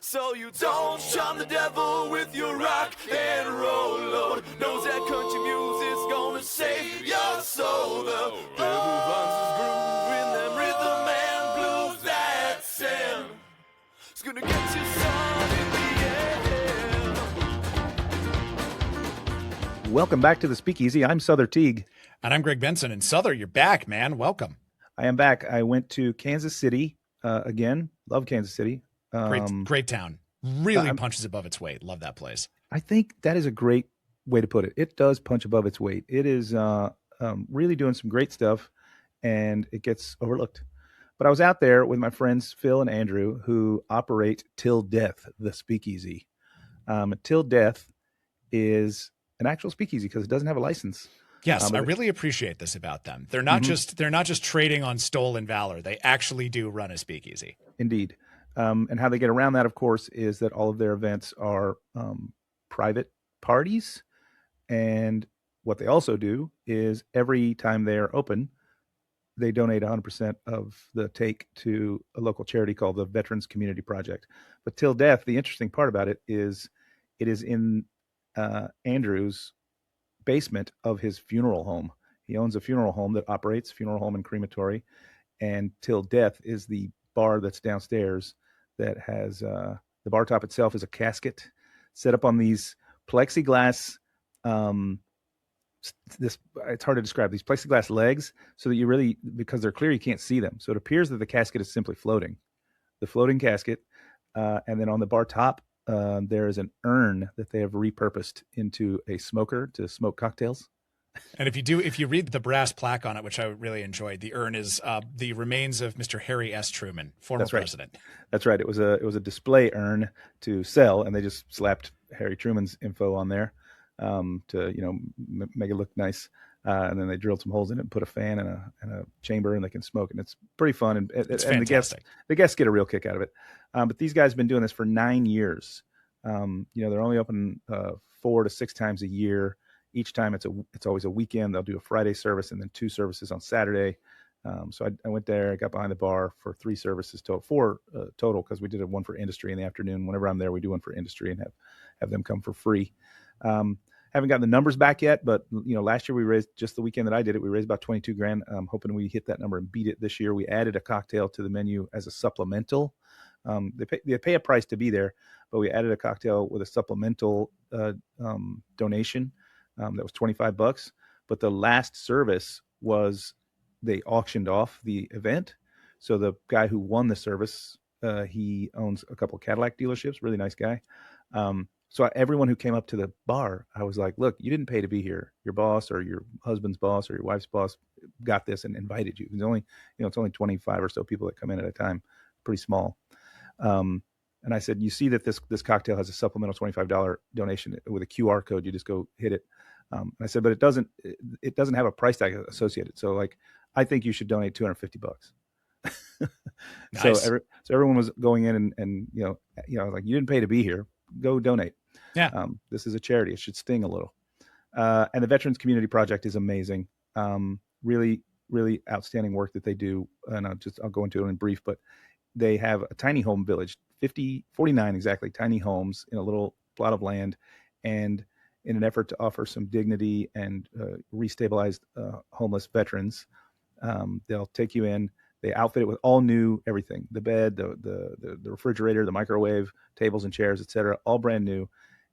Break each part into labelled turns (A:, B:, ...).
A: So you don't charm the devil with your rock and roll load. Knows that country music's gonna save your soul. The devil finds his groove in them rhythm and blues that send. It's gonna get you sun in the end.
B: Welcome back to the Speakeasy. I'm Sother Teague.
C: And I'm Greg Benson. And Sother, you're back, man. Welcome.
B: I am back. I went to Kansas City again. Love Kansas City.
C: Great town. Really punches above its weight. Love that place.
B: I think that is a great way to put it. It does punch above its weight. It is really doing some great stuff, and it gets overlooked. But I was out there with my friends Phil and Andrew, who operate Till Death, the Speakeasy. Till Death is an actual speakeasy because it doesn't have a license.
C: Yes, I really appreciate this about them. They're not just trading on stolen valor. They actually do run a speakeasy.
B: Indeed. And how they get around that, of course, is that all of their events are private parties. And what they also do is every time they are open, they donate 100% of the take to a local charity called the Veterans Community Project. But Till Death, the interesting part about it is in Andrew's basement of his funeral home. He owns a funeral home that operates funeral home and crematory. And Till Death is the bar that's downstairs that has the bar top itself is a casket set up on these plexiglass it's hard to describe, these plexiglass legs, so that you really, because they're clear, you can't see them, so it appears that the casket is simply floating, the floating casket, and then on the bar top there is an urn that they have repurposed into a smoker to smoke cocktails.
C: And if you read the brass plaque on it, which I really enjoyed, the urn is the remains of Mr. Harry S. Truman, former president.
B: That's right. It was a display urn to sell, and they just slapped Harry Truman's info on there to make it look nice. And then they drilled some holes in it and put a fan and a chamber, and they can smoke. And it's pretty fun. And
C: it's
B: and
C: fantastic.
B: The guests get a real kick out of it. But these guys have been doing this for 9 years. They're only open 4 to 6 times a year. Each time it's always a weekend. They'll do a Friday service and then 2 services on Saturday. So I went there, I got behind the bar for 3 services total, 4 total, because we did one for industry in the afternoon. Whenever I'm there, we do one for industry and have them come for free. Haven't gotten the numbers back yet, but last year we raised, just the weekend that I did it, we raised about $22,000. I'm hoping we hit that number and beat it this year. We added a cocktail to the menu as a supplemental. They pay a price to be there, but we added a cocktail with a supplemental donation. That was $25, but the last service was they auctioned off the event. So the guy who won the service, he owns a couple of Cadillac dealerships, really nice guy. So everyone who came up to the bar, I was like, look, you didn't pay to be here. Your boss or your husband's boss or your wife's boss got this and invited you. It's only 25 or so people that come in at a time, pretty small. And I said, you see that this cocktail has a supplemental $25 donation with a QR code. You just go hit it. And I said, but it doesn't have a price tag associated. So like, I think you should donate $250.
C: Nice.
B: So everyone was going in and like, you didn't pay to be here, go donate.
C: Yeah.
B: This is a charity. It should sting a little. And the Veterans Community Project is amazing. Really, really outstanding work that they do. And I'll go into it in brief, but they have a tiny home village, 49 exactly, tiny homes in a little plot of land. And in an effort to offer some dignity and restabilize homeless veterans, they'll take you in. They outfit it with all new everything: the bed, the refrigerator, the microwave, tables and chairs, etc., all brand new.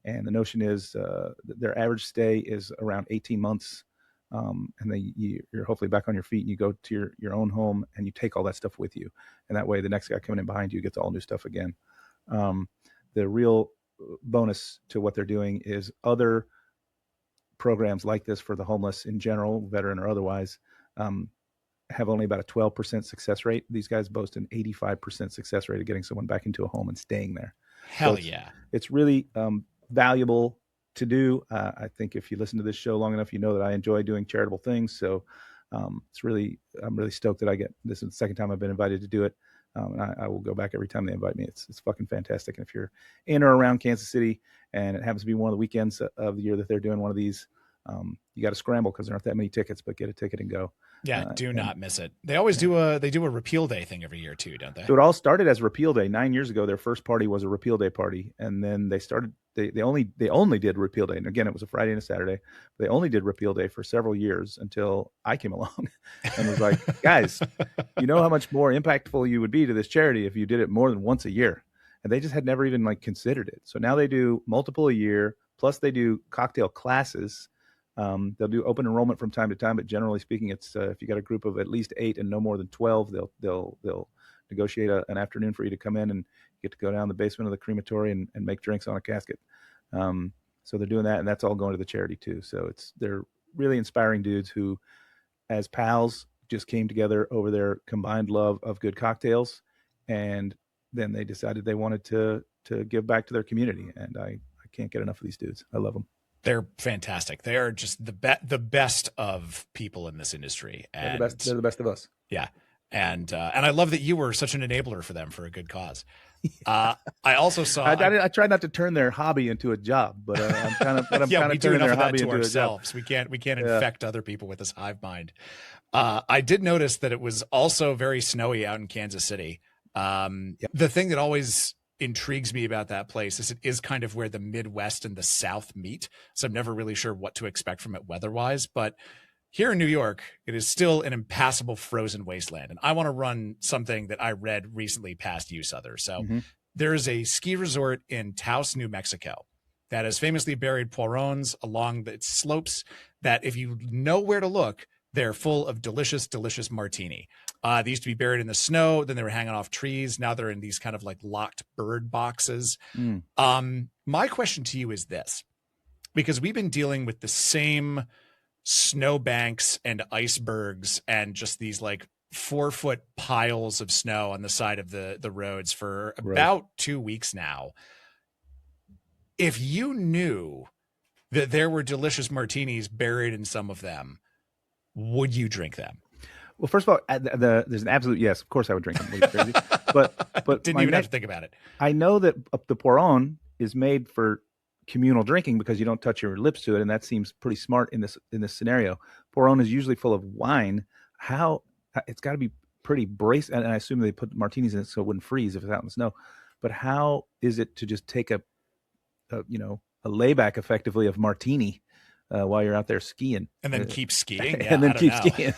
B: And the notion is their average stay is around 18 months, and then you're hopefully back on your feet, and you go to your own home, and you take all that stuff with you. And that way, the next guy coming in behind you gets all new stuff again. The real bonus to what they're doing is other programs like this for the homeless in general, veteran or otherwise, have only about a 12% success rate. These guys boast an 85% success rate of getting someone back into a home and staying there.
C: Yeah.
B: It's really valuable to do. I think if you listen to this show long enough, you know that I enjoy doing charitable things. So I'm really stoked that this is the second time I've been invited to do it. And I will go back every time they invite me. It's fucking fantastic. And if you're in or around Kansas City and it happens to be one of the weekends of the year that they're doing one of these, You got to scramble because there aren't that many tickets, but get a ticket and go.
C: Yeah, do not miss it. They always do a repeal day thing every year too, don't they?
B: So it all started as repeal day. 9 years ago, their first party was a repeal day party, and then they only did repeal day. And again, it was a Friday and a Saturday. They only did repeal day for several years until I came along and was like, guys, you know how much more impactful you would be to this charity if you did it more than once a year. And they just had never even like considered it. So now they do multiple a year, plus they do cocktail classes. They'll do open enrollment from time to time, but generally speaking, it's if you got a group of at least 8 and no more than 12, they'll negotiate an afternoon for you to come in and get to go down the basement of the crematory and make drinks on a casket. So they're doing that, and that's all going to the charity too. So they're really inspiring dudes who, as pals, just came together over their combined love of good cocktails, and then they decided they wanted to give back to their community. And I can't get enough of these dudes. I love them.
C: They're fantastic. They are just the best of people in this industry. And
B: they're the best of us.
C: Yeah. And I love that you were such an enabler for them for a good cause. I also saw.
B: I tried not to turn their hobby into a job, but I'm kind of turning their hobby into
C: ourselves. We can't infect other people with this hive mind. I did notice that it was also very snowy out in Kansas City. The thing that always intrigues me about that place is it is kind of where the Midwest and the South meet. So I'm never really sure what to expect from it weather-wise, but here in New York, it is still an impassable frozen wasteland. And I want to run something that I read recently past you, Sother. So there is a ski resort in Taos, New Mexico that has famously buried porrons along its slopes that if you know where to look, they're full of delicious, delicious martini. They used to be buried in the snow. Then they were hanging off trees. Now they're in these kind of like locked bird boxes. My question to you is this, because we've been dealing with the same snowbanks and icebergs and just these like 4-foot piles of snow on the side of the roads for about 2 weeks now. If you knew that there were delicious martinis buried in some of them, would you drink them?
B: Well, first of all, there's an absolute yes. Of course, I would drink them. But
C: didn't even have to think about it.
B: I know that the porron is made for communal drinking because you don't touch your lips to it, and that seems pretty smart in this scenario. Porron is usually full of wine. How it's got to be pretty brace, and I assume they put martinis in it so it wouldn't freeze if it's out in the snow. But how is it to just take a layback effectively of martini while you're out there skiing,
C: and then keep skiing,
B: skiing?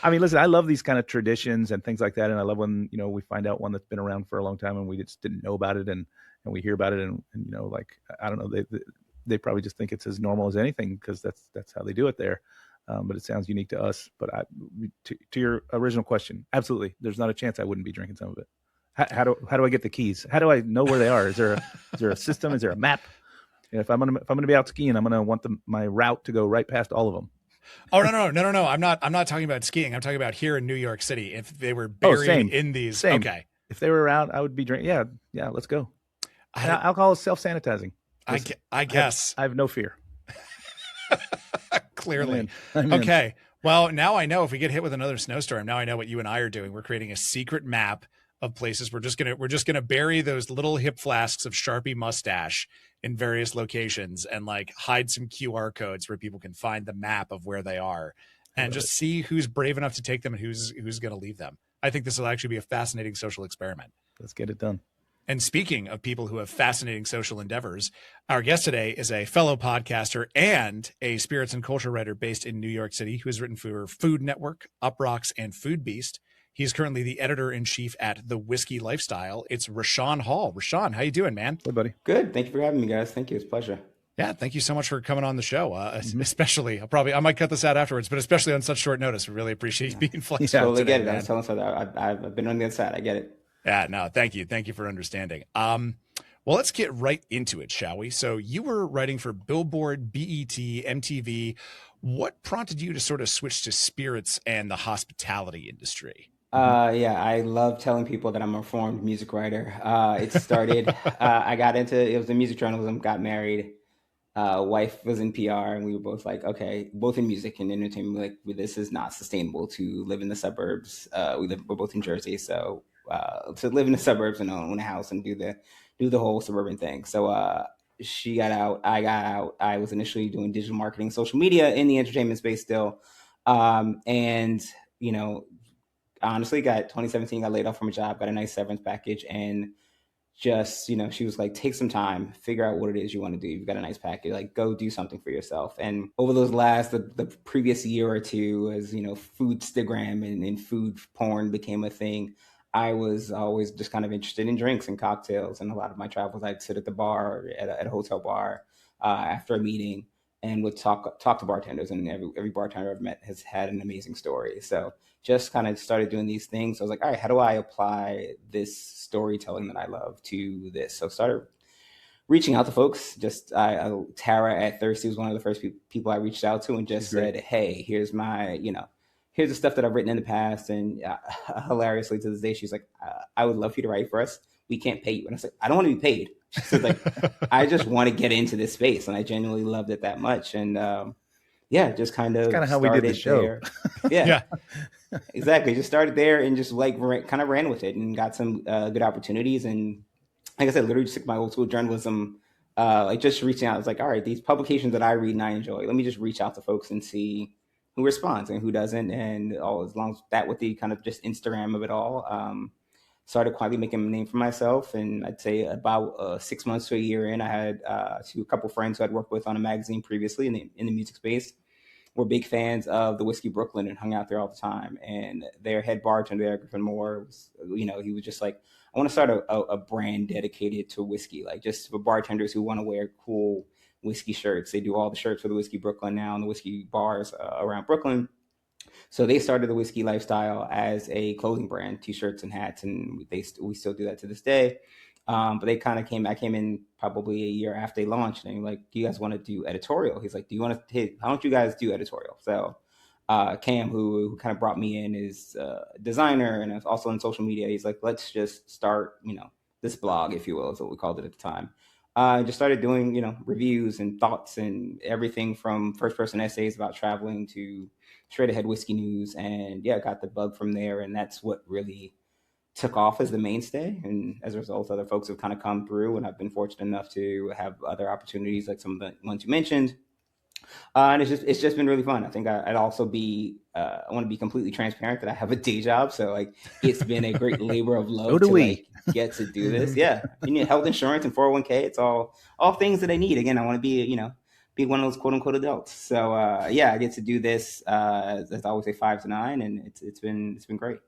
B: I mean, listen, I love these kind of traditions and things like that, and I love when we find out one that's been around for a long time and we just didn't know about it, and we hear about it, and like I don't know, they probably just think it's as normal as anything because that's how they do it there. But it sounds unique to us. But to your original question, absolutely, there's not a chance I wouldn't be drinking some of it. How do I get the keys? How do I know where they are? Is there a system? Is there a map? If I'm gonna be out skiing, I'm gonna want my route to go right past all of them.
C: Oh no! I'm not talking about skiing. I'm talking about here in New York City. If they were buried in these,
B: same.
C: Okay.
B: If they were around, I would be drinking. Yeah. Let's go. Alcohol is self-sanitizing.
C: I guess
B: I have no fear.
C: Clearly.
B: I'm in.
C: Okay. Well, now I know if we get hit with another snowstorm, now I know what you and I are doing. We're creating a secret map of places. We're just gonna bury those little hip flasks of Sharpie mustache in various locations and like hide some QR codes where people can find the map of where they are and just see who's brave enough to take them and who's going to leave them. I think this will actually be a fascinating social experiment.
B: Let's get it done.
C: And speaking of people who have fascinating social endeavors, our guest today is a fellow podcaster and a spirits and culture writer based in New York City who has written for Food Network, Uprocks, and Food Beast. He's currently the editor-in-chief at The Whiskey Lifestyle. It's Rashaun Hall. Rashaun, how you doing, man?
B: Hey, buddy.
D: Good. Thank you for having me, guys. Thank you. It's a pleasure.
C: Yeah, thank you so much for coming on the show. Especially, I might cut this out afterwards, but especially on such short notice, we really appreciate you being flexible.
D: Yeah, totally
C: today,
D: get it.
C: man.
D: I was telling Sother, I've been on the inside. I get it.
C: Yeah, no, thank you. Thank you for understanding. Well, let's get right into it, shall we? So you were writing for Billboard, BET, MTV. What prompted you to sort of switch to spirits and the hospitality industry?
D: I love telling people that I'm a reformed music writer. It started, I got into, it was in music journalism, got married. Wife was in PR, and we were both like, okay, both in music and entertainment, like, this is not sustainable to live in the suburbs. We're both in Jersey. So, to live in the suburbs and own a house and do the whole suburban thing. So, she got out, I got out. I was initially doing digital marketing, social media in the entertainment space still. And, you know, honestly got 2017, got laid off from a job, got a nice severance package, and just, you know, she was like, take some time, figure out what it is you want to do. You've got a nice package, like go do something for yourself. And over those the previous year or two, as you know, foodstagram and food porn became a thing, I was always just kind of interested in drinks and cocktails. And a lot of my travels, I'd sit at the bar, at a hotel bar, after a meeting, and would talk to bartenders. And every bartender I've met has had an amazing story. So just kind of started doing these things. I was like, all right, how do I apply this storytelling that I love to this? So started reaching out to folks. Just Tara at Thirsty was one of the first people I reached out to, and just said, hey, here's my, you know, here's the stuff that I've written in the past. And hilariously to this day, she's like, I would love for you to write for us. We can't pay you. And I said, I don't want to be paid. She said, like, I just want to get into this space. And I genuinely loved it that much. And yeah, just kind of
B: how we did the show.
D: There. Yeah, exactly. Just started there and just like kind of ran with it and got some good opportunities. And like I said, literally just took my old school journalism, like just reaching out. I was like, all right, these publications that I read and I enjoy, let me just reach out to folks and see who responds and who doesn't. And as long as that with the kind of just Instagram of it all, started quietly making a name for myself. And I'd say about 6 months to a year in, I had a couple friends who I'd worked with on a magazine previously in the music space, were big fans of the Whiskey Brooklyn and hung out there all the time. And their head bartender there, Griffin Moore, was, you know, he was just like, I want to start a brand dedicated to whiskey, like just for bartenders who want to wear cool whiskey shirts. They do all the shirts for the Whiskey Brooklyn now and the whiskey bars around Brooklyn. So they started the Whiskey Lifestyle as a clothing brand, t-shirts and hats, and we still do that to this day. But they kind of I came in probably a year after they launched, and like, do you guys want to do editorial? He's like, do you want to, how don't you guys do editorial? So Cam, who kind of brought me in, is a designer and is also in social media. He's like, let's just start, you know, this blog, if you will, is what we called it at the time. I just started doing, you know, reviews and thoughts and everything from first person essays about traveling to straight ahead whiskey news. And yeah, got the bug from there. And that's what really took off as the mainstay. And as a result, other folks have kind of come through, and I've been fortunate enough to have other opportunities like some of the ones you mentioned. And it's just been really fun. I think I'd also be I want to be completely transparent that I have a day job, so like it's been a great labor of love like get to do this. Yeah, you need health insurance and 401k. It's all things that I need. Again, I want to be, you know, be one of those quote unquote adults. So yeah, I get to do this as I always say 5 to 9, and it's been great.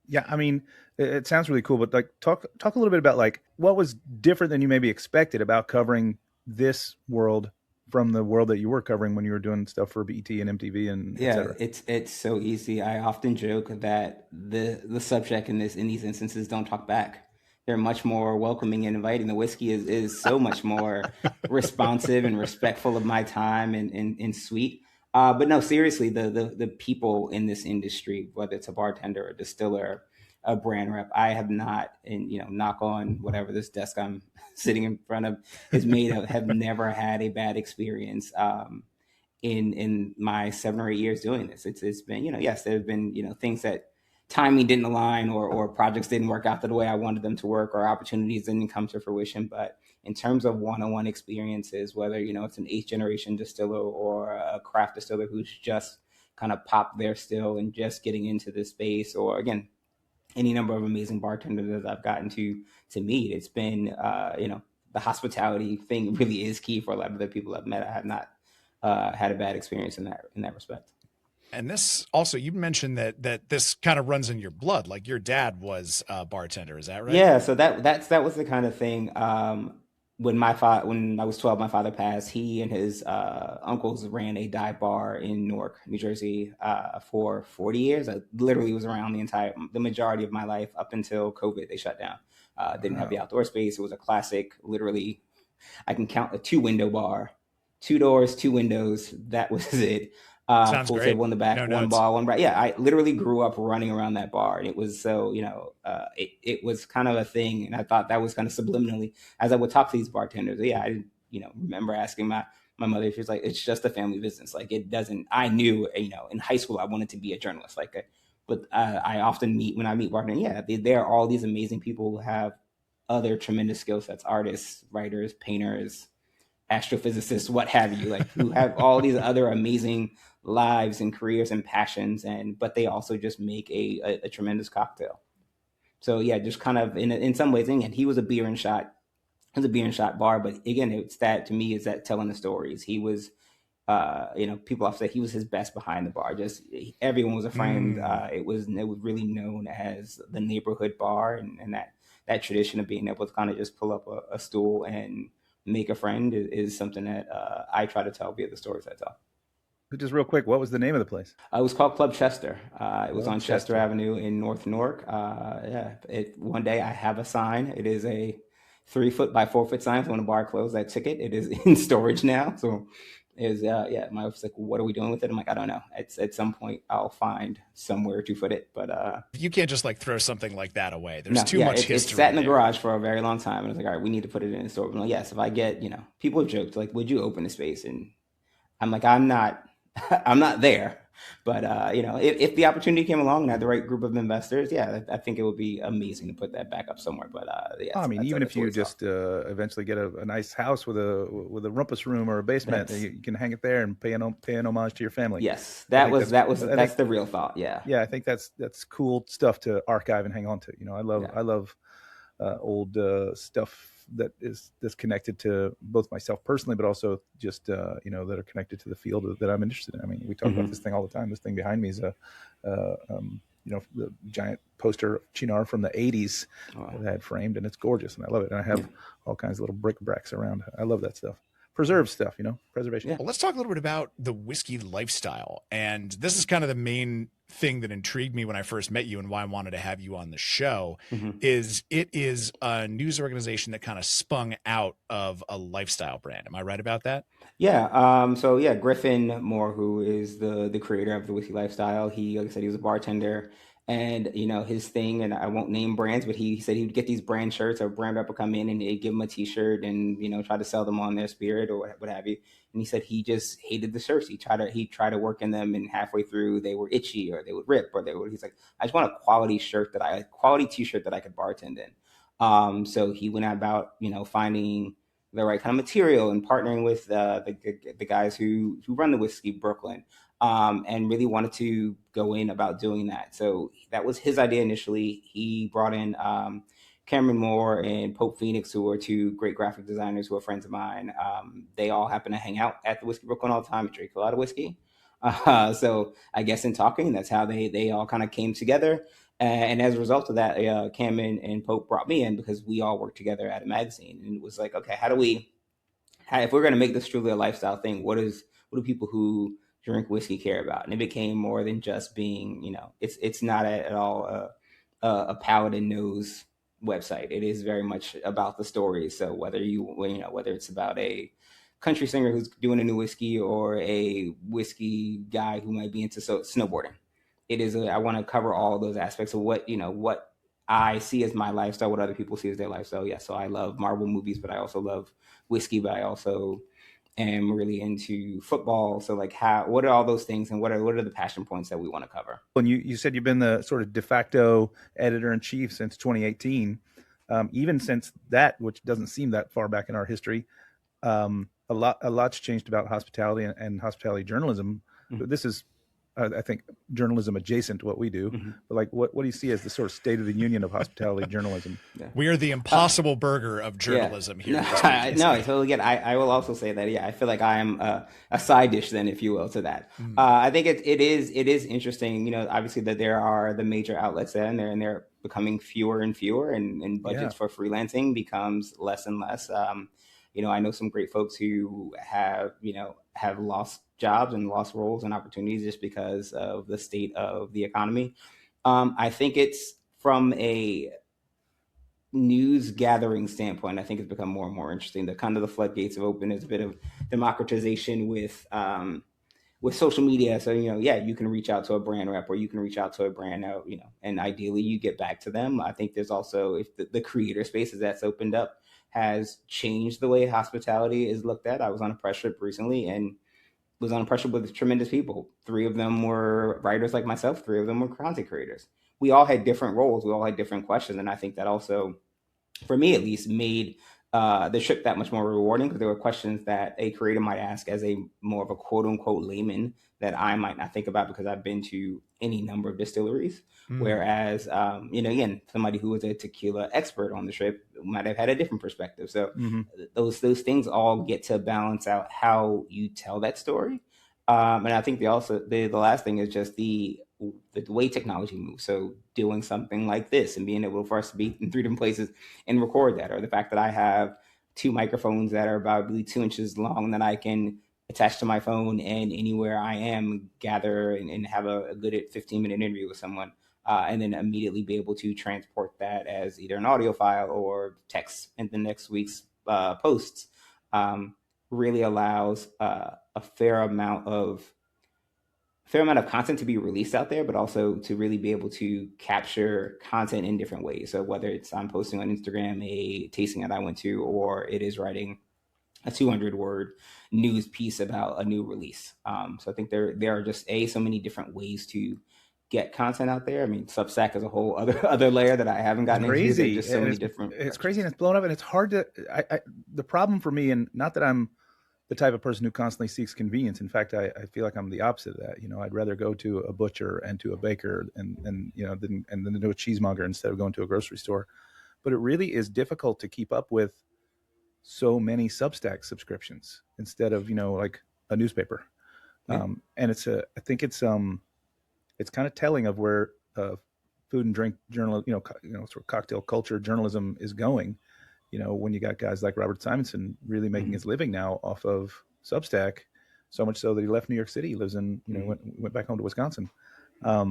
B: Yeah, I mean, it sounds really cool, but like talk a little bit about like what was different than you maybe expected about covering this world from the world that you were covering when you were doing stuff for BET and MTV and
D: yeah,
B: et cetera.
D: it's so easy. I often joke that the subject in these instances don't talk back. They're much more welcoming and inviting. The whiskey is so much more responsive and respectful of my time and sweet. But no, seriously, the people in this industry, whether it's a bartender, a distiller, a brand rep, I have not, and you know, knock on whatever this desk I'm sitting in front of is made of, have never had a bad experience in my 7 or 8 years doing this. It's been, you know, yes, there have been, you know, things that timing didn't align or projects didn't work out the way I wanted them to work or opportunities didn't come to fruition. But in terms of one-on-one experiences, whether, you know, it's an 8th generation distiller or a craft distiller who's just kind of popped their still and just getting into this space, or again, any number of amazing bartenders that I've gotten to meet, it's been, you know, the hospitality thing really is key for a lot of the people I've met. I have not had a bad experience in that respect.
C: And this also, you mentioned that this kind of runs in your blood. Like your dad was a bartender, is that right?
D: Yeah, so that was the kind of thing. When when I was 12, my father passed. He and his uncles ran a dive bar in Newark, New Jersey, for 40 years. I literally was around the majority of my life up until COVID. They shut down. Didn't have the outdoor space. It was a classic, literally, I can count a 2-window bar, 2 doors, 2 windows. That was it.
C: Sounds
D: pool
C: great.
D: table in the back, one bar, one right. Yeah, I literally grew up running around that bar, and it was so, you know, it was kind of a thing, and I thought that was kind of subliminally as I would talk to these bartenders. Yeah, I didn't, you know, remember asking my mother. She was like, "It's just a family business. Like it doesn't." I knew, you know, in high school I wanted to be a journalist. But I often when I meet bartenders, yeah, there are all these amazing people who have other tremendous skill sets: artists, writers, painters, astrophysicists, what have you, like who have all these other amazing lives and careers and passions, but they also just make a tremendous cocktail. So yeah, just kind of in some ways, and he was a beer and shot. It was a beer and shot bar, but again, it's that to me is that telling the stories. He was, people often say he was his best behind the bar. Just everyone was a friend. It was really known as the neighborhood bar, and that tradition of being able to kind of just pull up a stool and make a friend is something that I try to tell via the stories I tell.
B: Just real quick, what was the name of the place?
D: It was called Club Chester. It was on Chester
B: Chester.
D: Avenue in North Newark. One day I have a sign. It is a 3-foot by 4-foot sign. So when the bar closed, I took it. It is in storage now. So my wife's like, what are we doing with it? I'm like, I don't know. At some point I'll find somewhere to put it. But
C: you can't just like throw something like that away. There's too much history.
D: It sat in the garage for a very long time. And I was like, all right, we need to put it in the store. I'm like, yes, if I get, people have joked, like, would you open the space? And I'm like, I'm not there. But, if the opportunity came along and had the right group of investors, I think it would be amazing to put that back up somewhere. But
B: even if you just eventually get a nice house with a rumpus room or a basement, you can hang it there and pay an homage to your family.
D: Yes, that's the real thought. Yeah.
B: Yeah, I think that's cool stuff to archive and hang on to. I love old stuff that's connected to both myself personally, but also just that are connected to the field that I'm interested in. I mean, we talk about this thing all the time. This thing behind me is the giant poster of Chinar from the 80s that I had framed, and it's gorgeous, and I love it. And I have all kinds of little bric-a-bracs around. I love that stuff. Preserve stuff, preservation.
C: Well, let's talk a little bit about the whiskey lifestyle. And this is kind of the main thing that intrigued me when I first met you and why I wanted to have you on the show is it is a news organization that kind of spun out of a lifestyle brand. Am I right about that?
D: Yeah. Griffin Moore, who is the creator of the Whiskey Lifestyle, he, like I said, he was a bartender. And, his thing, and I won't name brands, but he said he would get these brand shirts or brand rep would come in and they'd give him a t-shirt and, try to sell them on their spirit or what have you. And he said he just hated the shirts. He tried to work in them, and halfway through they were itchy or they would rip he's like, I just want a quality quality t-shirt that I could bartend in. So he went about, finding the right kind of material and partnering with the guys who run the Whiskey Brooklyn. And really wanted to go in about doing that. So that was his idea initially. He brought in Cameron Moore and Pope Phoenix, who are two great graphic designers who are friends of mine. They all happen to hang out at the Whiskey Brooklyn all the time and drink a lot of whiskey. So I guess in talking, that's how they all kind of came together. And as a result of that, Cam and Pope brought me in because we all worked together at a magazine. And it was like, okay, if we're going to make this truly a lifestyle thing, what do people who drink whiskey care about? And it became more than just being, it's not at all a palate and nose website. It is very much about the stories. So whether it's about a country singer who's doing a new whiskey or a whiskey guy who might be into snowboarding, I want to cover all of those aspects of what I see as my lifestyle, what other people see as their lifestyle. Yeah. So I love Marvel movies, but I also love whiskey, but I also am really into football. So what are all those things and what are the passion points that we want to cover?
B: And you said you've been the sort of de facto editor-in-chief since 2018. Even since that, which doesn't seem that far back in our history, a lot's changed about hospitality and hospitality journalism. But this is, I think, journalism adjacent to what we do. But what do you see as the sort of state of the union of hospitality journalism?
C: Yeah. We are the Impossible Burger of journalism here.
D: No, I totally get it. I will also say that, I feel like I am a side dish then, if you will, to that. I think it is interesting, obviously that there are the major outlets there and they're becoming fewer and fewer and budgets for freelancing becomes less and less. I know some great folks who have lost jobs and lost roles and opportunities just because of the state of the economy. I think it's from a news gathering standpoint, I think it's become more and more interesting. The floodgates have opened. There's a bit of democratization with social media. So, you can reach out to a brand rep or you can reach out to a brand, and ideally you get back to them. I think there's also, if the creator spaces that's opened up has changed the way hospitality is looked at. I was on a press trip recently and was on a press trip with tremendous people. 3 of them were writers like myself. 3 of them were content creators. We all had different roles. We all had different questions. And I think that also, for me at least, made the trip that much more rewarding, because there were questions that a creator might ask as a more of a quote unquote layman that I might not think about because I've been to any number of distilleries. Whereas, again, somebody who was a tequila expert on the trip might have had a different perspective. So those things all get to balance out how you tell that story. And I think the last thing is just the way technology moves. So doing something like this and being able for us to be in 3 different places and record that, or the fact that I have 2 microphones that are about 2 inches long that I can attach to my phone and anywhere I am gather and have a good 15-minute interview with someone, and then immediately be able to transport that as either an audio file or text in the next week's posts, really allows a fair amount of content to be released out there, but also to really be able to capture content in different ways. So whether it's I'm posting on Instagram a tasting that I went to, or it is writing a 200-word news piece about a new release. So I think there are just so many different ways to get content out there. I mean, Substack is a whole other layer that I haven't gotten into. There's just so many different.
B: It's crazy and it's blown up, and it's hard to. The problem for me, and not that I'm the type of person who constantly seeks convenience. In fact, I feel like I'm the opposite of that. I'd rather go to a butcher and to a baker and then to a cheesemonger instead of going to a grocery store. But it really is difficult to keep up with so many Substack subscriptions instead of like a newspaper. And I think it's kind of telling of where food and drink journal, sort of cocktail culture journalism is going. When you got guys like Robert Simonson really making his living now off of Substack, so much so that he left New York City. He lives in, went back home to Wisconsin. I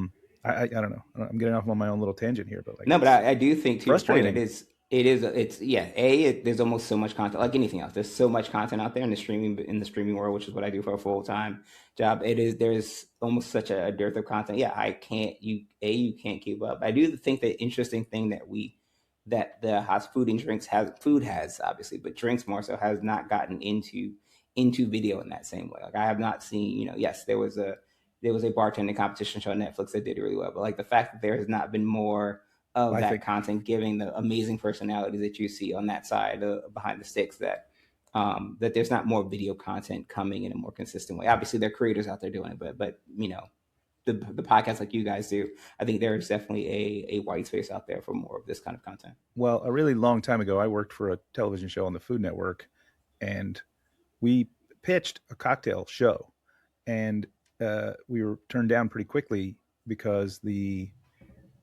B: don't know. I'm getting off on my own little tangent here, but
D: but I do think to frustrating. Your point, there's almost so much content, like anything else. There's so much content out there in the streaming world, which is what I do for a full-time job. There's almost such a dearth of content. You can't keep up. I do think the interesting thing that the house food and drinks has obviously, but drinks more so has not gotten into video in that same way. Like I have not seen, yes, there was a bartending competition show on Netflix that did really well, but like the fact that there has not been more of content giving the amazing personalities that you see on that side behind the sticks, that there's not more video content coming in a more consistent way. Obviously there are creators out there doing it, but the podcast like you guys do, I think there is definitely a white space out there for more of this kind of content.
B: Well, a really long time ago, I worked for a television show on the Food Network, and we pitched a cocktail show, and we were turned down pretty quickly because the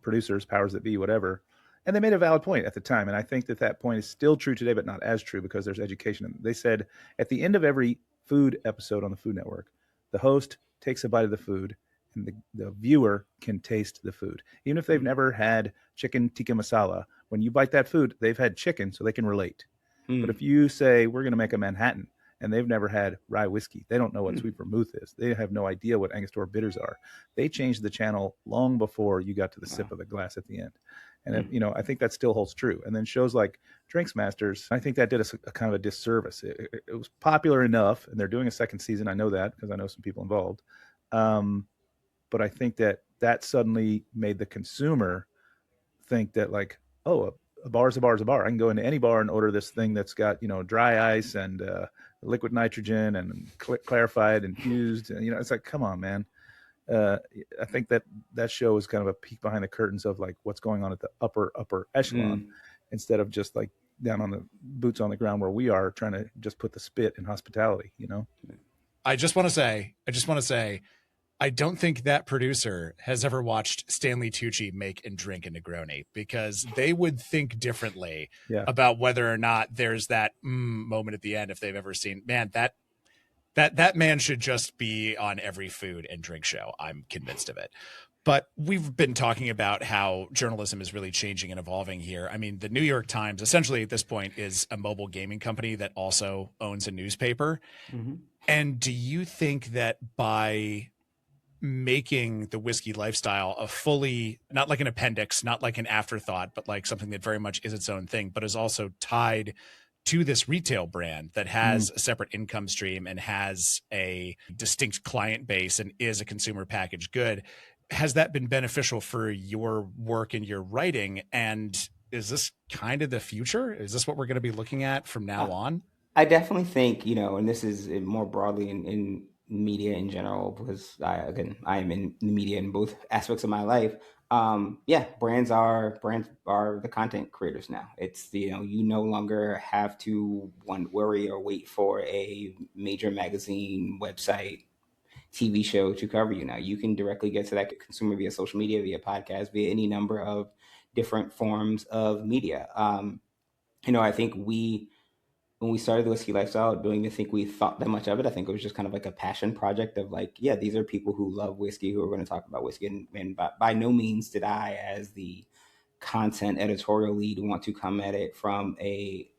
B: producers, powers that be, whatever, and they made a valid point at the time, and I think that point is still true today, but not as true because there's education. They said at the end of every food episode on the Food Network, the host takes a bite of the food, and the viewer can taste the food. Even if they've never had chicken tikka masala, when you bite that food, they've had chicken, so they can relate. But if you say, we're going to make a Manhattan, and they've never had rye whiskey, they don't know what sweet vermouth is. They have no idea what Angostura bitters are. They changed the channel long before you got to the sip of the glass at the end. And, I think that still holds true. And then shows like Drinks Masters, I think that did us a kind of a disservice. It was popular enough, and they're doing a second season. I know that because I know some people involved. But I think that suddenly made the consumer think that like, oh, a bar is a bar is a bar. I can go into any bar and order this thing that's got, dry ice and liquid nitrogen and clarified infused. And, it's like, come on, man. I think that show is kind of a peek behind the curtains of like what's going on at the upper echelon instead of just like down on the boots on the ground where we are trying to just put the spit in hospitality,
C: I just want to say, I don't think that producer has ever watched Stanley Tucci make and drink a Negroni, because they would think differently about whether or not there's that moment at the end if they've ever seen. Man, that man should just be on every food and drink show. I'm convinced of it. But we've been talking about how journalism is really changing and evolving here. I mean, the New York Times essentially at this point is a mobile gaming company that also owns a newspaper. Mm-hmm. And do you think that by making the whiskey lifestyle a fully, not like an appendix, not like an afterthought, but like something that very much is its own thing, but is also tied to this retail brand that has a separate income stream and has a distinct client base and is a consumer packaged good, has that been beneficial for your work and your writing? And is this kind of the future? Is this what we're going to be looking at from now on?
D: I definitely think, and this is more broadly in media in general, because I am in the media in both aspects of my life. Yeah, brands are the content creators now. It's, you no longer have to worry or wait for a major magazine, website, TV show to cover you now. You can directly get to that consumer via social media, via podcast, via any number of different forms of media. I think when we started the whiskey lifestyle, I don't even think we thought that much of it. I think it was just kind of like a passion project of like, yeah, these are people who love whiskey who are going to talk about whiskey. And by no means did I, as the content editorial lead, want to come at it from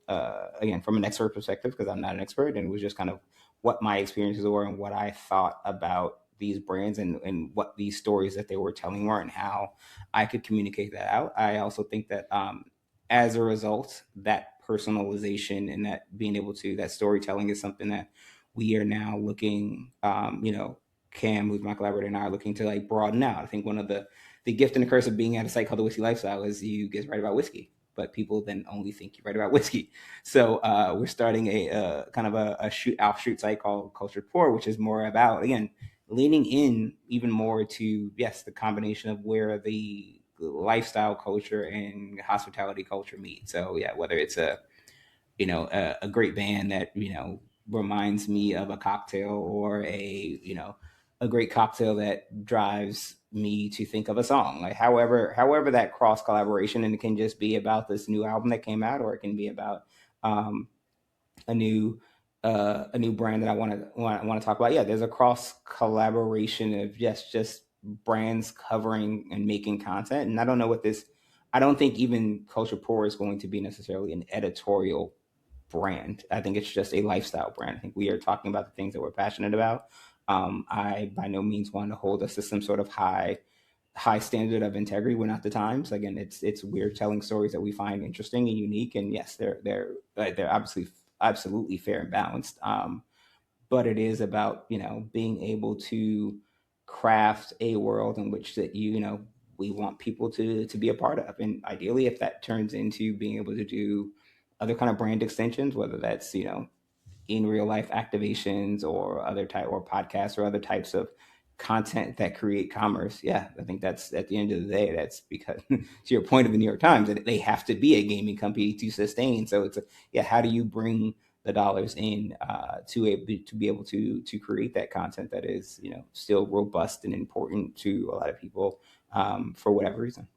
D: from an expert perspective, because I'm not an expert. And it was just kind of what my experiences were and what I thought about these brands and what these stories that they were telling were and how I could communicate that out. I also think that as a result, that personalization and that being able to, that storytelling is something that we are now looking, Cam, who's my collaborator, and I are looking to like broaden out. I think one of the gift and the curse of being at a site called The Whiskey Lifestyle is you get write about whiskey, but people then only think you write about whiskey. So we're starting a kind of a offshoot site called Cultured Pour, which is more about, again, leaning in even more to, yes, the combination of where the lifestyle culture and hospitality culture meet. So yeah, whether it's a great band that reminds me of a cocktail, or a great cocktail that drives me to think of a song, like however that cross collaboration, and it can just be about this new album that came out, or it can be about a new brand that I want to talk about. Yeah, there's a cross collaboration of just brands covering and making content. And I don't think even Culture Pour is going to be necessarily an editorial brand. I think it's just a lifestyle brand. I think we are talking about the things that we're passionate about. I by no means want to hold us to some sort of high standard of integrity. We're not the Times. Again, it's we're telling stories that we find interesting and unique. And yes, they're obviously absolutely fair and balanced. But it is about being able to craft a world in which that we want people to be a part of, and ideally, if that turns into being able to do other kind of brand extensions, whether that's in real life activations or other type, or podcasts, or other types of content that create commerce. Yeah, I think that's, at the end of the day, that's because to your point of the New York Times, that they have to be a gaming company to sustain. So it's how do you bring the dollars in to be able to create that content that is still robust and important to a lot of people for whatever reason.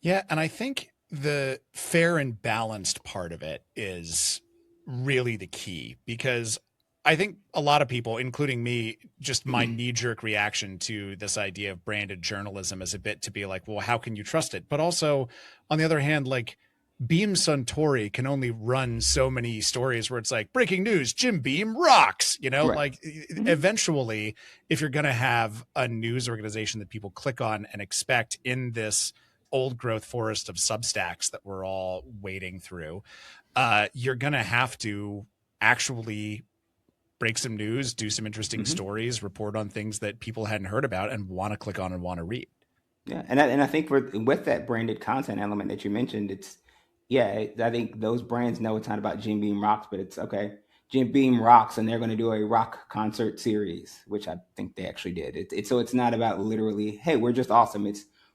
C: Yeah, and I think the fair and balanced part of it is really the key, because I think a lot of people, including me, just my knee-jerk reaction to this idea of branded journalism is a bit to be like, well, how can you trust it? But also, on the other hand, like, Beam Suntory can only run so many stories where it's like, breaking news, Jim Beam rocks,
D: Right.
C: like eventually, if you're going to have a news organization that people click on and expect in this old growth forest of Substacks that we're all wading through, you're going to have to actually break some news, do some interesting stories, report on things that people hadn't heard about and want to click on and want to read.
D: Yeah, and I think with that branded content element that you mentioned, I think those brands know it's not about Jim Beam rocks, but it's okay. Jim Beam rocks, and they're going to do a rock concert series, which I think they actually did. So it's not about literally, hey, we're just awesome.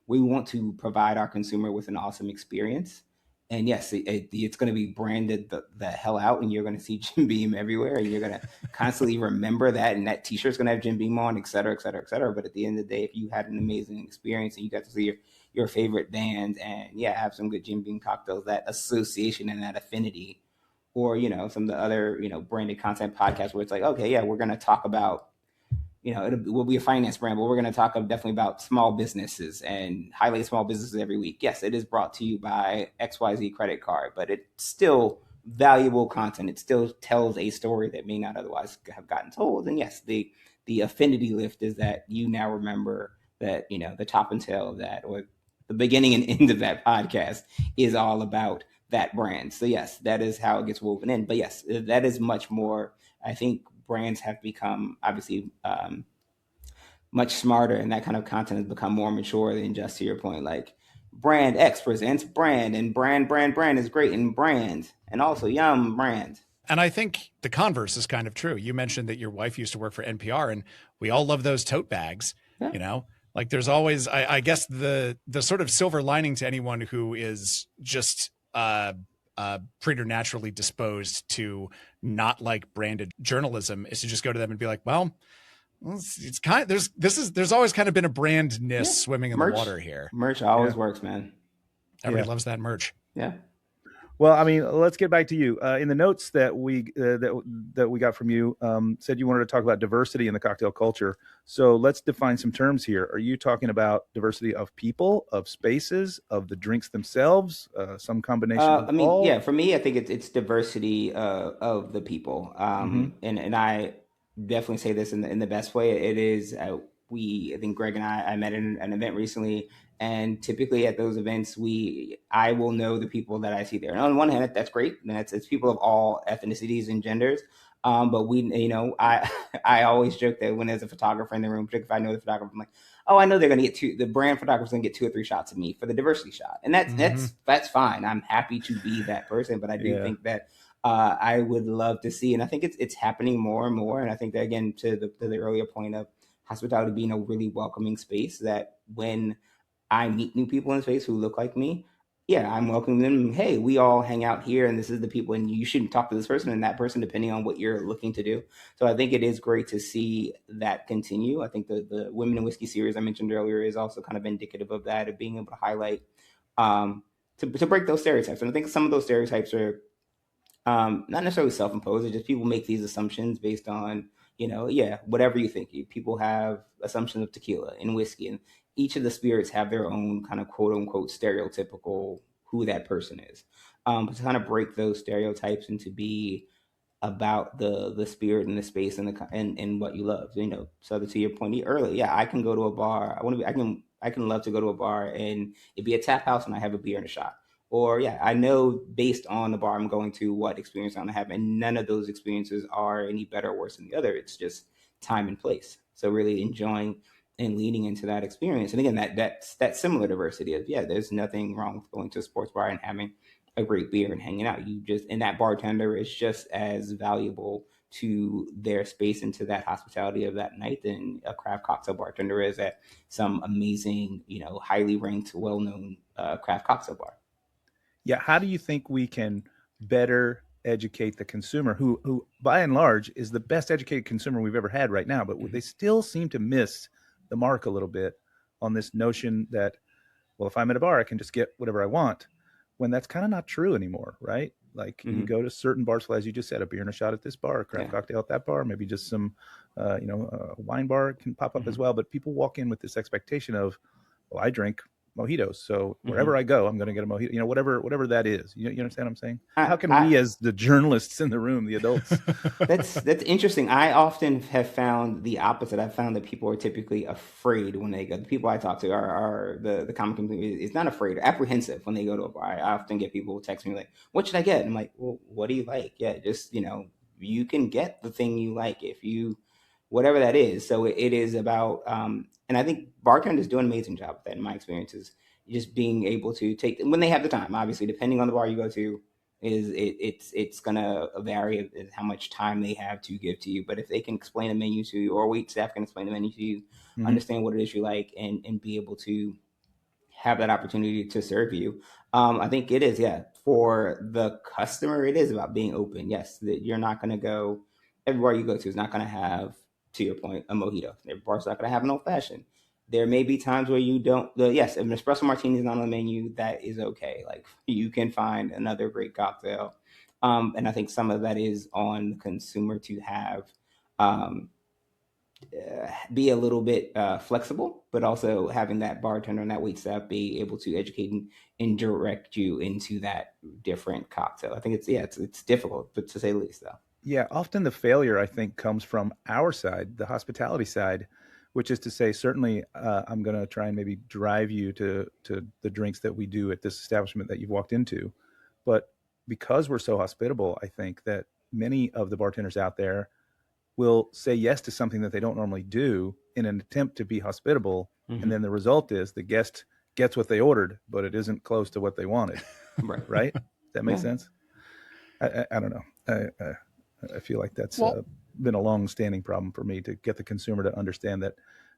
D: We want to provide our consumer with an awesome experience. And yes, it's going to be branded the hell out, and you're going to see Jim Beam everywhere, and you're going to constantly remember that, and that T-shirt's going to have Jim Beam on, et cetera, et cetera, et cetera. But at the end of the day, if you had an amazing experience and you got to see your favorite bands and have some good Jim Beam cocktails, that association and that affinity, or some of the other branded content podcasts where it's like, okay, yeah, we're going to talk about it will be a finance brand, but we're going to talk definitely about small businesses and highlight small businesses every week. Yes, it is brought to you by XYZ credit card, but it's still valuable content. It still tells a story that may not otherwise have gotten told. And yes, the affinity lift is that you now remember that, the top and tail of that, or the beginning and end of that podcast is all about that brand. So yes, that is how it gets woven in. But yes, that is much more, I think, brands have become obviously much smarter, and that kind of content has become more mature than just, to your point, like Brand X presents brand, and brand is great in brand, and also yum brand.
C: And I think the converse is kind of true. You mentioned that your wife used to work for NPR, and we all love those tote bags.
D: Yeah.
C: You know, like there's always, I guess the sort of silver lining to anyone who is just preternaturally disposed to not like branded journalism is to just go to them and be like, well, it's kind of, there's always kind of been a brandness swimming in the water here.
D: Merch always works, man.
C: Everybody loves that merch.
D: Yeah.
B: Well, I mean, let's get back to you. In the notes that we got from you, said you wanted to talk about diversity in the cocktail culture. So let's define some terms here. Are you talking about diversity of people, of spaces, of the drinks themselves, some combination of all?
D: Yeah, for me, I think it's diversity of the people. And I definitely say this in the best way. It is, I think Greg and I met in an event recently. And typically at those events, I will know the people that I see there. And on one hand, that's great. And it's people of all ethnicities and genders. But I always joke that when there's a photographer in the room, particularly if I know the photographer, I'm like, oh, I know they're going to get the brand photographer's going to get 2 or 3 shots of me for the diversity shot. And that's fine. I'm happy to be that person. But I do think that I would love to see, and I think it's happening more and more. And I think that, again, to the earlier point of hospitality being a really welcoming space, that when I meet new people in space who look like me, I'm welcoming them. Hey, we all hang out here, and this is the people, and you shouldn't talk to this person and that person depending on what you're looking to do. So I think it is great to see that continue. I think the Women in Whiskey series I mentioned earlier is also kind of indicative of that, of being able to highlight, to break those stereotypes. And I think some of those stereotypes are not necessarily self-imposed. It's just people make these assumptions based on, whatever you think. People have assumptions of tequila and whiskey, and each of the spirits have their own kind of quote unquote stereotypical who that person is. But to kind of break those stereotypes and to be about the spirit and the space and what you love. So to your point earlier, I can go to a bar. I can love to go to a bar and it'd be a tap house and I have a beer and a shot. Or I know based on the bar I'm going to what experience I'm gonna have, and none of those experiences are any better or worse than the other. It's just time and place. So really enjoying and leaning into that experience. And again, that's similar diversity of, there's nothing wrong with going to a sports bar and having a great beer and hanging out. And that bartender is just as valuable to their space and to that hospitality of that night than a craft cocktail bartender is at some amazing, highly ranked, well-known craft cocktail bar.
B: Yeah. How do you think we can better educate the consumer who by and large is the best educated consumer we've ever had right now, but they still seem to miss the mark a little bit on this notion that, well, if I'm at a bar, I can just get whatever I want, when that's kind of not true anymore, right? Like you go to certain bars, as you just said, a beer and a shot at this bar, a craft cocktail at that bar, maybe just some, a wine bar can pop up as well. But people walk in with this expectation of, well, I drink mojitos, so wherever I go, I'm going to get a mojito, whatever that is. You understand what I'm saying? How can we, as the journalists in the room, the adults?
D: That's interesting. I often have found the opposite. I've found that people are typically afraid when they go. The people I talk to are the common community is not afraid, apprehensive when they go to a bar. I often get people who text me like, what should I get? I'm like, well, what do you like? Just, you can get the thing you like if you, whatever that is. So it is about, and I think bartenders do an amazing job with that in my experience, is just being able to take, when they have the time, obviously, depending on the bar you go to, it's going to vary how much time they have to give to you. But if they can explain a menu to you, or wait staff can explain the menu to you, understand what it is you like, and be able to have that opportunity to serve you. I think it is, for the customer, it is about being open. Yes, that you're not going to go, every bar you go to is not going to have, to your point, a mojito. Every bar's not going to have an old fashioned. There may be times where you don't, if an espresso martini is not on the menu, that is okay. Like, you can find another great cocktail. And I think some of that is on the consumer to have, be a little bit flexible, but also having that bartender and that wait staff be able to educate and direct you into that different cocktail. I think it's difficult, but to say the least, though.
B: Yeah, often the failure, I think, comes from our side, the hospitality side, which is to say, certainly I'm going to try and maybe drive you to the drinks that we do at this establishment that you've walked into. But because we're so hospitable, I think that many of the bartenders out there will say yes to something that they don't normally do in an attempt to be hospitable. And then the result is the guest gets what they ordered, but it isn't close to what they wanted. Right? That makes sense. I don't know. I feel like that's been a long-standing problem for me, to get the consumer to understand that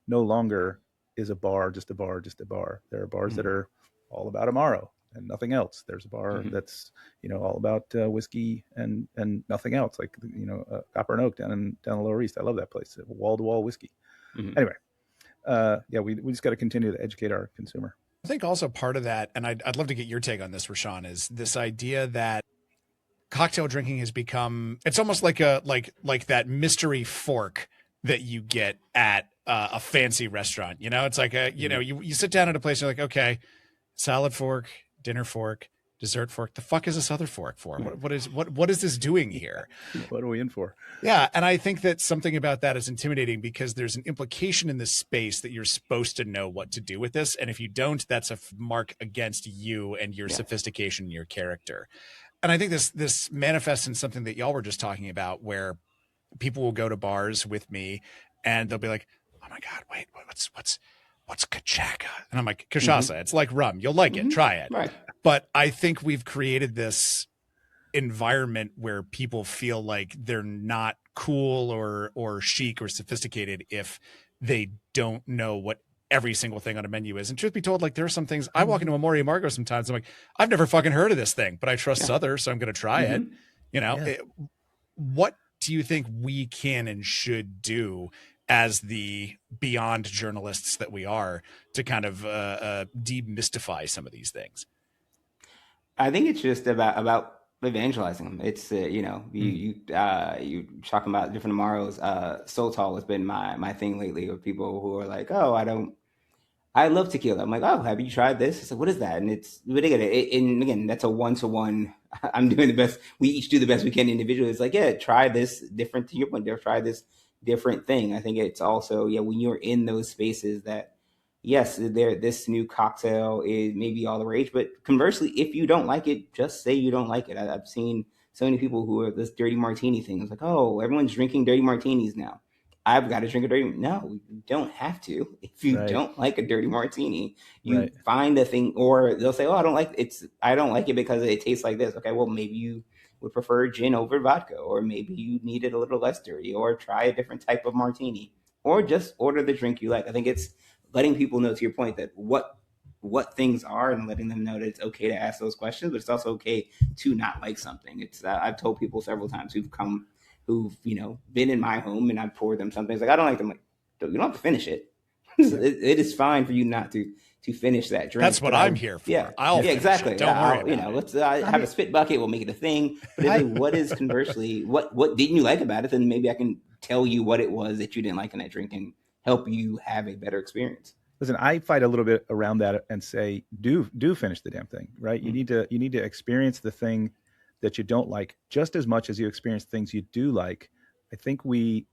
B: no longer is a bar just a bar just a bar. There are bars that are all about Amaro and nothing else. There's a bar that's, all about whiskey and nothing else, like, Copper and Oak down the Lower East. I love that place. Wall-to-wall whiskey. Anyway, we just got to continue to educate our consumer.
C: I think also part of that, and I'd love to get your take on this, Rashaun, is this idea that cocktail drinking has become, it's almost like like that mystery fork that you get at a fancy restaurant. It's like you sit down at a place and you're like, okay, salad fork, dinner fork, dessert fork. The fuck is this other fork for? What is this doing here?
B: What are we in for?
C: Yeah. And I think that something about that is intimidating, because there's an implication in this space that you're supposed to know what to do with this. And if you don't, that's a mark against you and your sophistication and your character. And I think this manifests in something that y'all were just talking about, where people will go to bars with me and they'll be like, oh my God, wait, what's cachaca? And I'm like, cachaça. It's like rum. You'll like it. Try it.
D: Right.
C: But I think we've created this environment where people feel like they're not cool or chic or sophisticated if they don't know what every single thing on a menu is. And truth be told, like, there are some things, I walk into a Mori Margo sometimes, I'm like, I've never fucking heard of this thing, but I trust Sother, so I'm going to try it. What do you think we can and should do as the beyond journalists that we are to kind of demystify some of these things?
D: I think it's just about evangelizing them. It's you talking about different Amaros. Soltol has been my thing lately, with people who are like, oh, I love tequila. I'm like, oh, have you tried this? I said, what is that? And and again, that's a one-to-one. I'm doing the best. We each do the best we can individually. It's like, yeah, try this different, to your point, try this different thing. I think it's also, when you're in those spaces that, yes, this new cocktail is maybe all the rage, but conversely, if you don't like it, just say you don't like it. I've seen so many people who are this dirty martini thing. It's like, oh, everyone's drinking dirty martinis now. I've got to drink a dirty. No, you don't have to. If you don't like a dirty martini, you find a thing, or they'll say, oh, I don't like it because it tastes like this. Okay, well, maybe you would prefer gin over vodka, or maybe you need it a little less dirty, or try a different type of martini, or just order the drink you like. I think it's letting people know, to your point, that what things are, and letting them know that it's okay to ask those questions, but it's also okay to not like something. It's I've told people several times who've been in my home and I've poured them something. It's like, I don't like them. Like, you don't have to finish it. It is fine for you not to finish that drink.
C: That's what I'm here for.
D: Yeah, exactly.
C: Don't worry about it.
D: Let's have a spit bucket. We'll make it a thing. But what is conversely, what didn't you like about it? Then maybe I can tell you what it was that you didn't like in that drink and help you have a better experience.
B: Listen, I fight a little bit around that and say, do finish the damn thing, right? You need to experience the thing that you don't like just as much as you experience things you do like. I think we've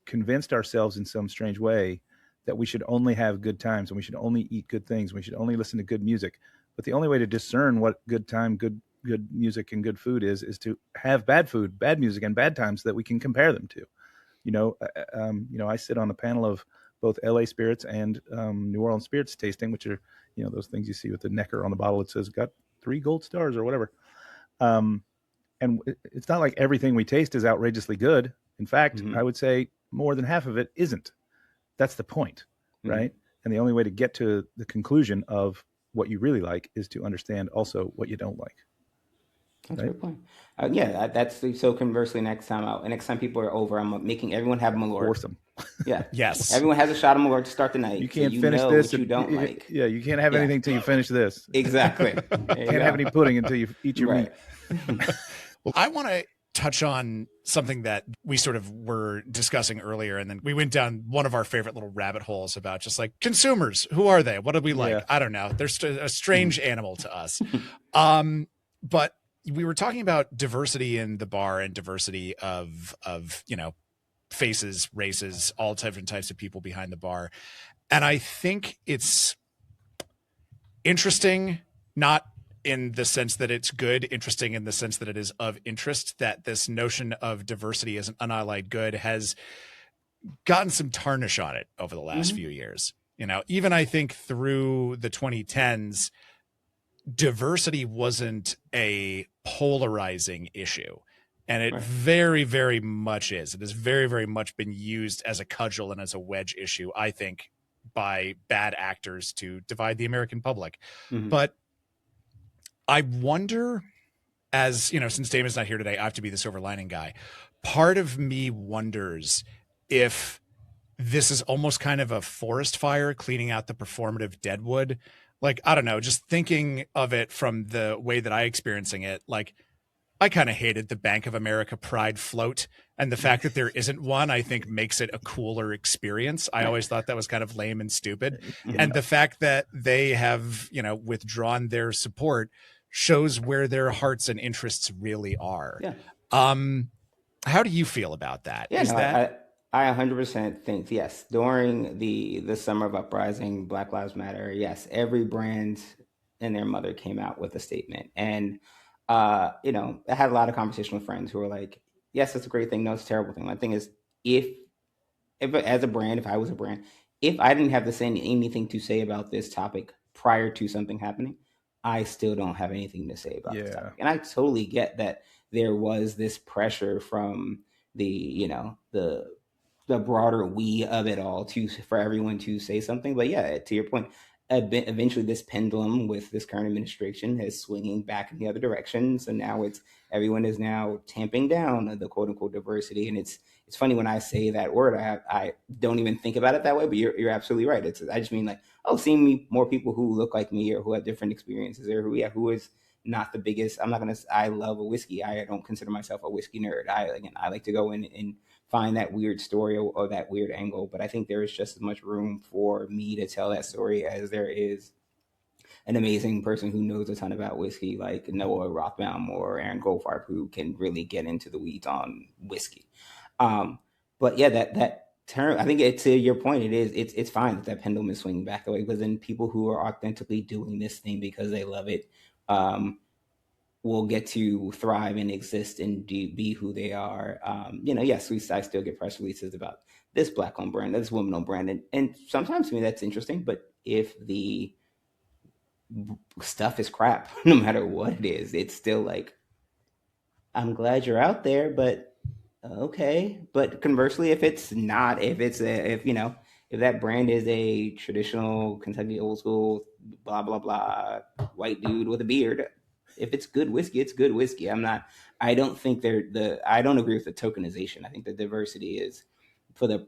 B: convinced ourselves in some strange way that we should only have good times and we should only eat good things. We should only listen to good music. But the only way to discern what good time, good music and good food is to have bad food, bad music, and bad times that we can compare them to. I sit on a panel of both LA spirits and New Orleans spirits tasting, which are, those things you see with the necker on the bottle. It says got 3 gold stars or whatever. And it's not like everything we taste is outrageously good. In fact, I would say more than half of it isn't. That's the point, right? And the only way to get to the conclusion of what you really like is to understand also what you don't like.
D: That's a good point. That's so. Conversely, next time people are over, I'm making everyone have Malort.
B: Force them.
D: Yeah.
C: Yes.
D: Everyone has a shot of Malort to start the night.
B: You can't finish this.
D: What you don't like.
B: Yeah, you can't have anything until you finish this.
D: Exactly.
B: You can't have any pudding until you eat your meat.
C: Well, I want to touch on something that we sort of were discussing earlier, and then we went down one of our favorite little rabbit holes about just like consumers. Who are they? What do we like?
B: Yeah.
C: I don't know. They're a strange animal to us. But we were talking about diversity in the bar and diversity of faces, races, all different types of people behind the bar. And I think it's interesting, not in the sense that it's good, interesting in the sense that it is of interest, that this notion of diversity as an unallied good has gotten some tarnish on it over the last few years. Even I think through the 2010s, diversity wasn't a polarizing issue. And it very, very much is. It has very, very much been used as a cudgel and as a wedge issue, I think, by bad actors to divide the American public. But I wonder, as since Damon's not here today, I have to be the silver lining guy. Part of me wonders if this is almost kind of a forest fire cleaning out the performative deadwood. Like, I don't know, just thinking of it from the way that I experiencing it, like, I kind of hated the Bank of America Pride float, and the fact that there isn't one, I think, makes it a cooler experience. I always thought that was kind of lame and stupid. And the fact that they have, withdrawn their support shows where their hearts and interests really are.
D: Yeah.
C: How do you feel about that?
D: Yeah, I 100% think, yes, during the summer of uprising, Black Lives Matter, yes, every brand and their mother came out with a statement. And I had a lot of conversation with friends who were like, yes, it's a great thing. No, it's a terrible thing. My thing is, if as a brand, if I was a brand, if I didn't have to say anything to say about this topic prior to something happening, I still don't have anything to say about this topic. And I totally get that there was this pressure from the broader we of it all for everyone to say something. But yeah, to your point, eventually this pendulum with this current administration is swinging back in the other direction. So now everyone is now tamping down the quote unquote diversity. And it's funny when I say that word, I don't even think about it that way, but you're absolutely right. I just mean like, seeing more people who look like me or who have different experiences or who is not the biggest. I love a whiskey. I don't consider myself a whiskey nerd. I like to go in and find that weird story or that weird angle, but I think there is just as much room for me to tell that story as there is an amazing person who knows a ton about whiskey, like Noah Rothbaum or Aaron Goldfarb, who can really get into the weeds on whiskey. But yeah, that term, I think to your point, it's fine that pendulum is swinging back away, because then people who are authentically doing this thing because they love it, will get to thrive and exist and be who they are. Yes, I still get press releases about this Black-owned brand, this woman-owned brand, and sometimes to me that's interesting. But if the stuff is crap, no matter what it is, it's still like, I'm glad you're out there, but okay. But conversely, if that brand is a traditional Kentucky old school, blah blah blah, white dude with a beard, if it's good whiskey, it's good whiskey. I don't think I don't agree with the tokenization. I think the diversity is for the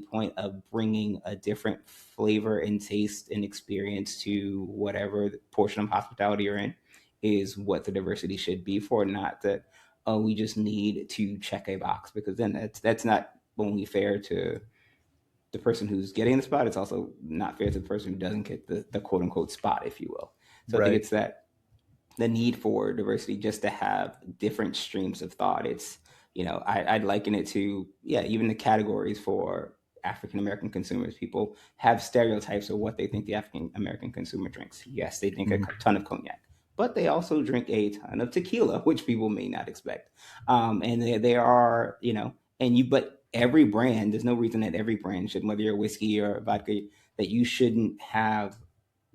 D: point of bringing a different flavor and taste and experience to whatever portion of hospitality you're in, is what the diversity should be for. Not that, we just need to check a box, because then that's not only fair to the person who's getting the spot. It's also not fair to the person who doesn't get the quote unquote spot, if you will. So I think it's that the need for diversity, just to have different streams of thought. It's, I'd liken it to, even the categories for African-American consumers. People have stereotypes of what they think the African-American consumer drinks. Yes, they drink a ton of cognac, but they also drink a ton of tequila, which people may not expect. And they are, but every brand, there's no reason that every brand should, whether you're a whiskey or a vodka, that you shouldn't have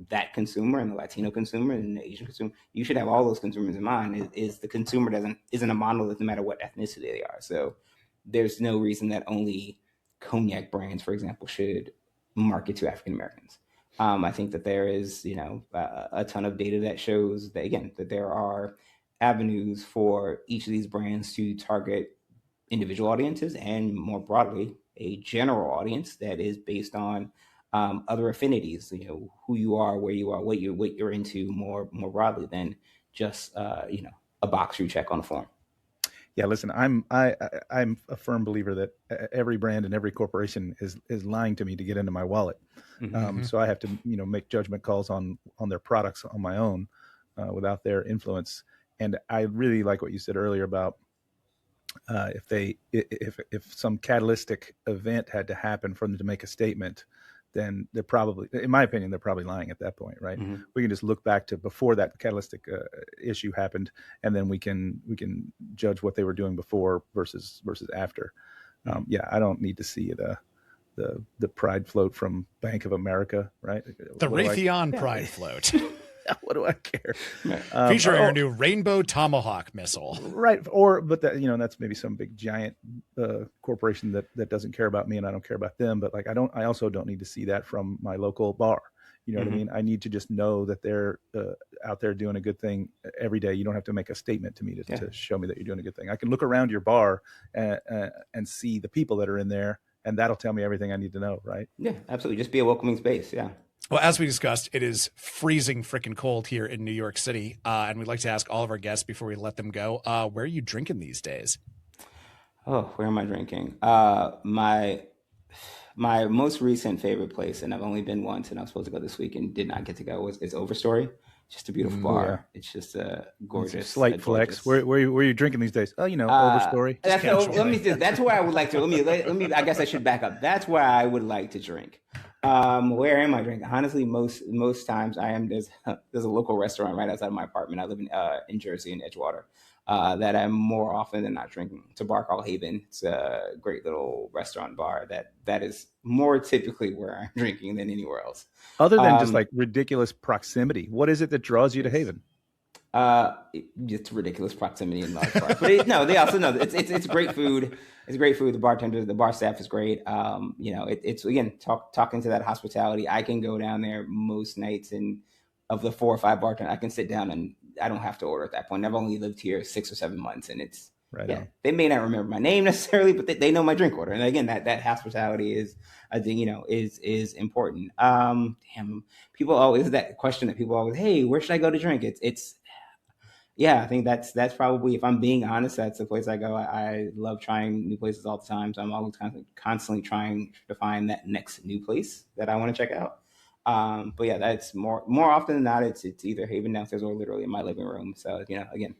D: that consumer and the Latino consumer and the Asian consumer. You should have all those consumers in mind. Is the consumer isn't a monolith no matter what ethnicity they are. So there's no reason that only cognac brands, for example, should market to African Americans. I think that there is, a ton of data that shows that, again, that there are avenues for each of these brands to target individual audiences, and more broadly, a general audience that is based on other affinities, who you are, where you are, what you're into more broadly than just a box you check on a form.
B: Yeah, listen, I'm a firm believer that every brand and every corporation is lying to me to get into my wallet. So I have to make judgment calls on their products on my own without their influence. And I really like what you said earlier about if some catalytic event had to happen for them to make a statement, then they're probably, in my opinion, they're probably lying at that point, right? We can just look back to before that catalytic issue happened, and then we can judge what they were doing before versus after. I don't need to see the pride float from Bank of America, right?
C: The Raytheon Pride float.
B: What do I care?
C: Featuring our new Rainbow Tomahawk missile.
B: Right. But that, that's maybe some big giant corporation that doesn't care about me and I don't care about them. But like, I also don't need to see that from my local bar. You know what I mean? I need to just know that they're out there doing a good thing every day. You don't have to make a statement to me to show me that you're doing a good thing. I can look around your bar and see the people that are in there, and that'll tell me everything I need to know, right?
D: Yeah, absolutely. Just be a welcoming space. Yeah.
C: Well, as we discussed, it is freezing freaking cold here in New York City. And we'd like to ask all of our guests before we let them go, where are you drinking these days?
D: Oh, where am I drinking? My most recent favorite place, and I've only been once, and I was supposed to go this week and did not get to go, is Overstory. Just a beautiful bar. Yeah. It's just a gorgeous.
B: It's a slight flex. Where are you drinking these days? Oh, Overstory.
D: That's where I would like to. Let me. I guess I should back up. That's where I would like to drink. Where am I drinking? Honestly, most times I am. There's a local restaurant right outside of my apartment. I live in Jersey, in Edgewater. That I'm more often than not drinking. It's a bar called Haven. It's a great little restaurant bar that is more typically where I'm drinking than anywhere else.
B: Other than just like ridiculous proximity, what is it that draws you to Haven?
D: It's ridiculous proximity in large part. But they also know that it's great food. It's great food. The bar staff is great. It's again talking to that hospitality. I can go down there most nights, and of the 4 or 5 bartenders, I can sit down and I don't have to order at that point. I've only lived here 6 or 7 months, and it's right. They may not remember my name necessarily, but they know my drink order. And again, that hospitality is, I think, is important. People always that question that people always, hey, where should I go to drink? I think that's probably, if I'm being honest, that's the place I go. I love trying new places all the time, so I'm always constantly trying to find that next new place that I want to check out. But yeah, that's more often than not, it's either Haven downstairs or literally in my living room. So, again,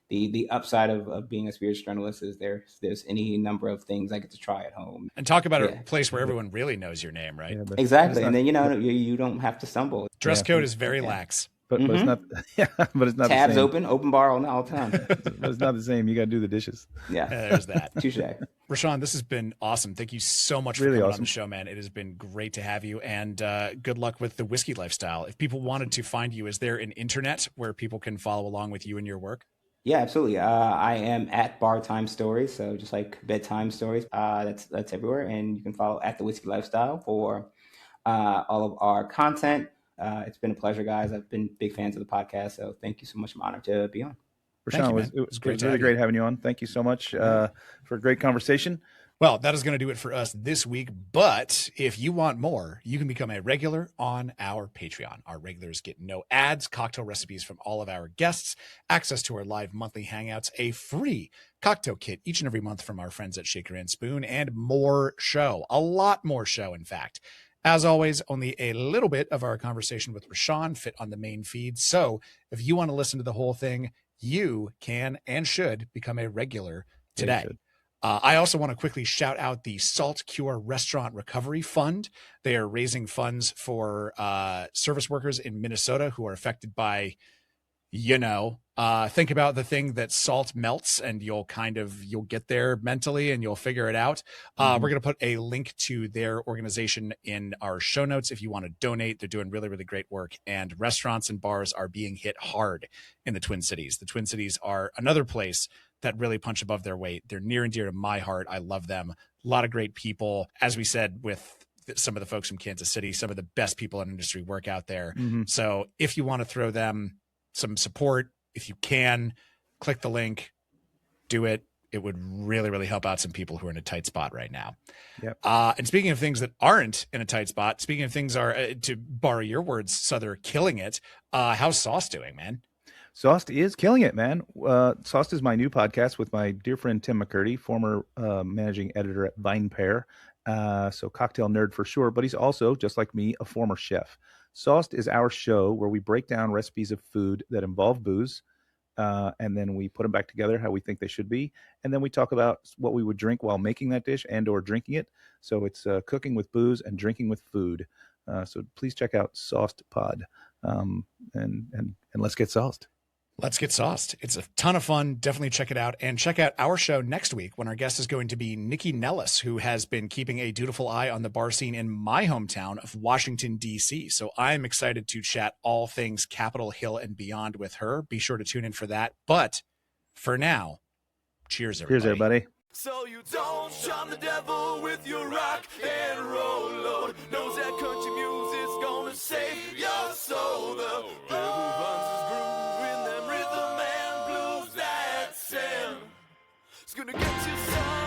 D: the upside of being a spirits journalist is there's any number of things I get to try at home.
C: And talk about a place where everyone really knows your name, right?
B: Yeah,
D: exactly. And then, you don't have to stumble.
C: Dress code is very lax.
B: But it's not. Yeah, but it's not.
D: Tabs
B: the same.
D: open bar all the time.
B: But it's not the same. You got to do the dishes.
D: Yeah,
C: there's that.
D: Touche.
C: Rashaun, this has been awesome. Thank you so much for coming on the show, man. It has been great to have you, and good luck with the whiskey lifestyle. If people wanted to find you, is there an internet where people can follow along with you and your work?
D: Yeah, absolutely. I am at Bar Time Stories, so just like bedtime stories. That's everywhere, and you can follow at the Whiskey Lifestyle for all of our content. It's been a pleasure, guys. I've been big fans of the podcast, so thank you so much. I'm honored to be on.
B: Rashaun, it was really great having you on. Thank you so much for a great conversation.
C: Well, that is going to do it for us this week. But if you want more, you can become a regular on our Patreon. Our regulars get no ads, cocktail recipes from all of our guests, access to our live monthly hangouts, a free cocktail kit each and every month from our friends at Shaker and Spoon, and more show. A lot more show, in fact. As always, only a little bit of our conversation with Rashaun fit on the main feed. So if you want to listen to the whole thing, you can and should become a regular today. I also want to quickly shout out the Salt Cure Restaurant Recovery Fund. They are raising funds for service workers in Minnesota who are affected by, think about the thing that salt melts, and you'll get there mentally and you'll figure it out. We're going to put a link to their organization in our show notes if you want to donate. They're doing really, really great work, and restaurants and bars are being hit hard in the Twin Cities. The Twin Cities are another place that really punch above their weight. They're near and dear to my heart. I love them. A lot of great people. As we said, with some of the folks from Kansas City, some of the best people in industry work out there. So if you want to throw them some support, if you can, click the link, do it. It would really, really help out some people who are in a tight spot right now.
B: Yep.
C: And speaking of things that aren't in a tight spot, speaking of things are, to borrow your words, Sother, killing it. How's Sauce doing, man?
B: Sauce is killing it, man. Sauce is my new podcast with my dear friend Tim McCurdy, former managing editor at VinePair. So cocktail nerd for sure, but he's also, just like me, a former chef. Sauced is our show where we break down recipes of food that involve booze, and then we put them back together how we think they should be, and then we talk about what we would drink while making that dish and or drinking it. So it's cooking with booze and drinking with food. So please check out Sauced Pod, and let's get sauced.
C: Let's get sauced. It's a ton of fun. Definitely check it out. And check out our show next week when our guest is going to be Nikki Nellis, who has been keeping a dutiful eye on the bar scene in my hometown of Washington, D.C. So I'm excited to chat all things Capitol Hill and beyond with her. Be sure to tune in for that. But for now, cheers, everybody.
B: Cheers, everybody.
A: So you don't charm the devil with your rock and roll, Lord. Knows that country music's gonna save your soul. The devil runs his groove in them rhythm and blues that sound. It's gonna get you some.